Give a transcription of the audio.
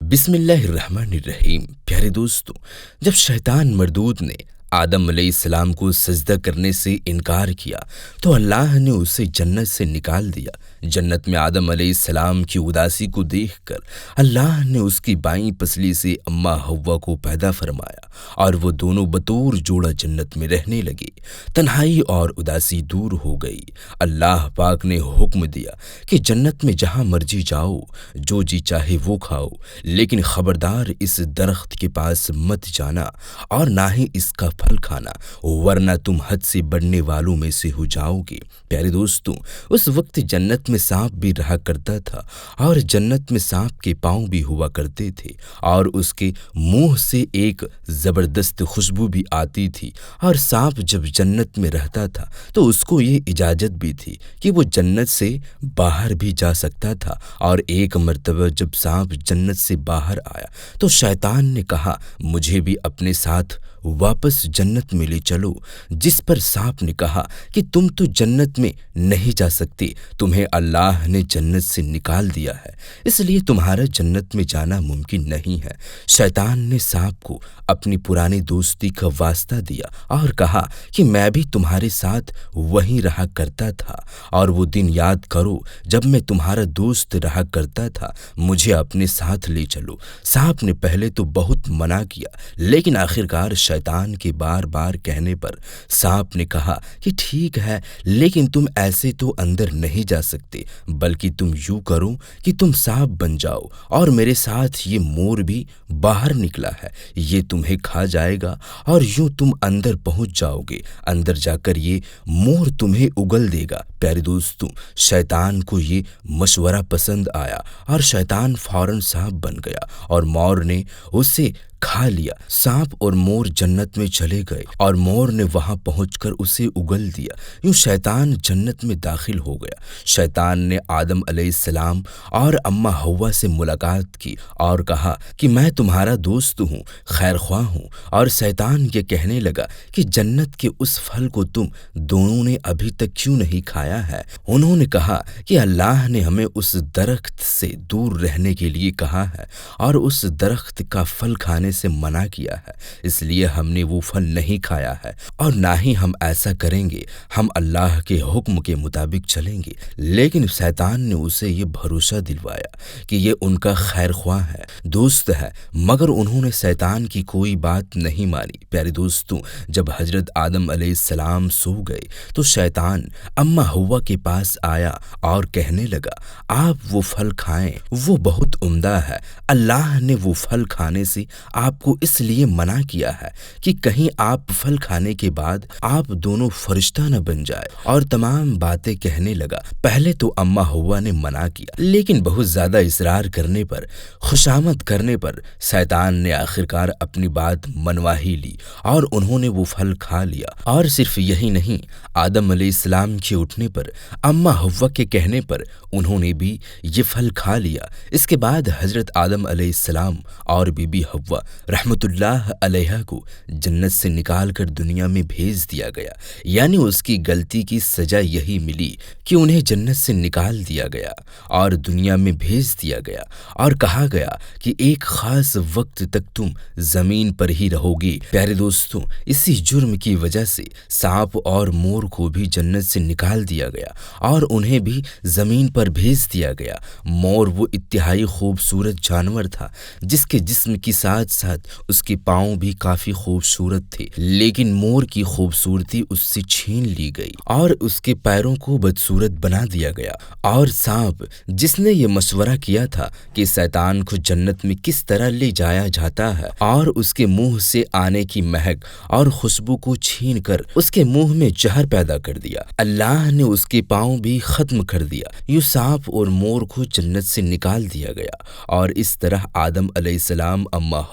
بسم اللہ الرحمن الرحیم۔ پیارے دوستو، جب شیطان مردود نے آدم علیہ السلام کو سجدہ کرنے سے انکار کیا تو اللہ نے اسے جنت سے نکال دیا۔ جنت میں آدم علیہ السلام کی اداسی کو دیکھ کر اللہ نے اس کی بائیں پسلی سے اماں حوا کو پیدا فرمایا اور وہ دونوں بطور جوڑا جنت میں رہنے لگے۔ تنہائی اور اداسی دور ہو گئی۔ اللہ پاک نے حکم دیا کہ جنت میں جہاں مرضی جاؤ، جو جی چاہے وہ کھاؤ، لیکن خبردار اس درخت کے پاس مت جانا اور نہ ہی اس کا پھل کھانا، ورنہ تم حد سے بڑھنے والوں میں سے ہو جاؤ گے۔ پیارے دوستو، اس وقت جنت میں سانپ بھی رہا کرتا تھا اور جنت میں سانپ کے پاؤں بھی ہوا کرتے تھے اور اس کے منہ سے ایک زبردست خوشبو بھی آتی تھی، اور سانپ جب جنت میں رہتا تھا تو اس کو یہ اجازت بھی تھی کہ وہ جنت سے باہر بھی جا سکتا تھا۔ اور ایک مرتبہ جب سانپ جنت سے باہر آیا تو شیطان نے کہا، مجھے بھی اپنے ساتھ واپس جنت میں لے چلو، جس پر سانپ نے کہا کہ تم تو جنت میں نہیں جا سکتے، تمہیں اللہ نے جنت سے نکال دیا ہے، اس لیے تمہارا جنت میں جانا ممکن نہیں ہے۔ شیطان نے سانپ کو اپنی پرانی دوستی کا واسطہ دیا اور کہا کہ میں بھی تمہارے ساتھ وہیں رہا کرتا تھا، اور وہ دن یاد کرو جب میں تمہارا دوست رہا کرتا تھا، مجھے اپنے ساتھ لے چلو۔ سانپ نے پہلے تو بہت منع کیا، لیکن آخرکار شیطان کے بار بار کہنے پر سانپ نے کہا کہ ٹھیک ہے، لیکن تم ایسے تو اندر نہیں جا سکتے، بلکہ تم یوں کرو کہ تم سانپ بن جاؤ اور میرے ساتھ یہ مور بھی باہر نکلا ہے، یہ تمہیں کھا جائے گا اور یوں تم اندر پہنچ جاؤ گے، اندر جا کر یہ مور تمہیں اگل دے گا۔ پیارے دوستوں، شیطان کو یہ مشورہ پسند آیا اور شیطان فوراً سانپ بن گیا اور مور نے اسے کھا لیا۔ سانپ اور مور جنت میں چلے گئے اور مور نے وہاں پہنچ کر اسے اگل دیا۔ یوں شیطان جنت میں داخل ہو گیا۔ شیطان نے آدم علیہ السلام اور اماں حوا سے ملاقات کی اور کہا کہ میں تمہارا دوست ہوں، خیر خواہ ہوں، اور شیطان یہ کہنے لگا کہ جنت کے اس پھل کو تم دونوں نے ابھی تک کیوں نہیں کھایا ہے؟ انہوں نے کہا کہ اللہ نے ہمیں اس درخت سے دور رہنے کے لیے کہا ہے اور اس درخت کا پھل کھانے سے منع کیا ہے، اس لیے ہم نے وہ پھل نہیں کھایا ہے اور نہ ہی ہم ایسا کریں گے، ہم اللہ کے حکم کے مطابق چلیں گے۔ لیکن شیطان نے اسے یہ بھروسہ دلوایا کہ یہ ان کا خیر خواہ ہے، دوست ہے، مگر انہوں نے شیطان کی کوئی بات نہیں مانی۔ پیارے دوستوں، جب حضرت آدم علیہ السلام سو گئے تو شیطان اماں حوا کے پاس آیا اور کہنے لگا، آپ وہ پھل کھائیں، وہ بہت عمدہ ہے، اللہ نے وہ پھل کھانے سے آپ کو اس لیے منع کیا ہے کہ کہیں آپ پھل کھانے کے بعد آپ دونوں فرشتہ نہ بن جائے، اور تمام باتیں کہنے لگا۔ پہلے تو اماں حوا نے منع کیا، لیکن بہت زیادہ اصرار کرنے پر، خوشامد کرنے پر شیطان نے آخرکار اپنی بات منوا ہی لی اور انہوں نے وہ پھل کھا لیا۔ اور صرف یہی نہیں، آدم علیہ السلام کے اٹھنے پر، اماں حوا کے کہنے پر انہوں نے بھی یہ پھل کھا لیا۔ اس کے بعد حضرت آدم علیہ السلام اور بی بی حوا رحمت اللہ علیہا کو جنت سے نکال کر دنیا میں بھیج دیا گیا، یعنی اس کی غلطی کی سزا یہی ملی کہ انہیں جنت سے نکال دیا گیا اور دنیا میں بھیج دیا گیا، اور کہا گیا کہ ایک خاص وقت تک تم زمین پر ہی رہو گے۔ پیارے دوستوں، اسی جرم کی وجہ سے سانپ اور مور کو بھی جنت سے نکال دیا گیا اور انہیں بھی زمین پر بھیج دیا گیا۔ مور وہ انتہائی خوبصورت جانور تھا جس کے جسم کے ساتھ ساتھ اس کے پاؤں بھی کافی خوبصورت تھے، لیکن مور کی خوبصورتی اس سے چھین لی گئی اور اس کے پیروں کو بدصورت بنا دیا گیا۔ اور سانپ، جس نے یہ مشورہ کیا تھا کہ شیطان کو جنت میں کس طرح لے جایا جاتا ہے اور اس کے منہ سے آنے کی مہک اور خوشبو کو چھین کر اس کے منہ میں زہر پیدا کر دیا، اللہ نے اس کے پاؤں بھی ختم کر دیا۔ یوں سانپ اور مور کو جنت سے نکال دیا گیا اور اس طرح آدم علیہ السلام، اماں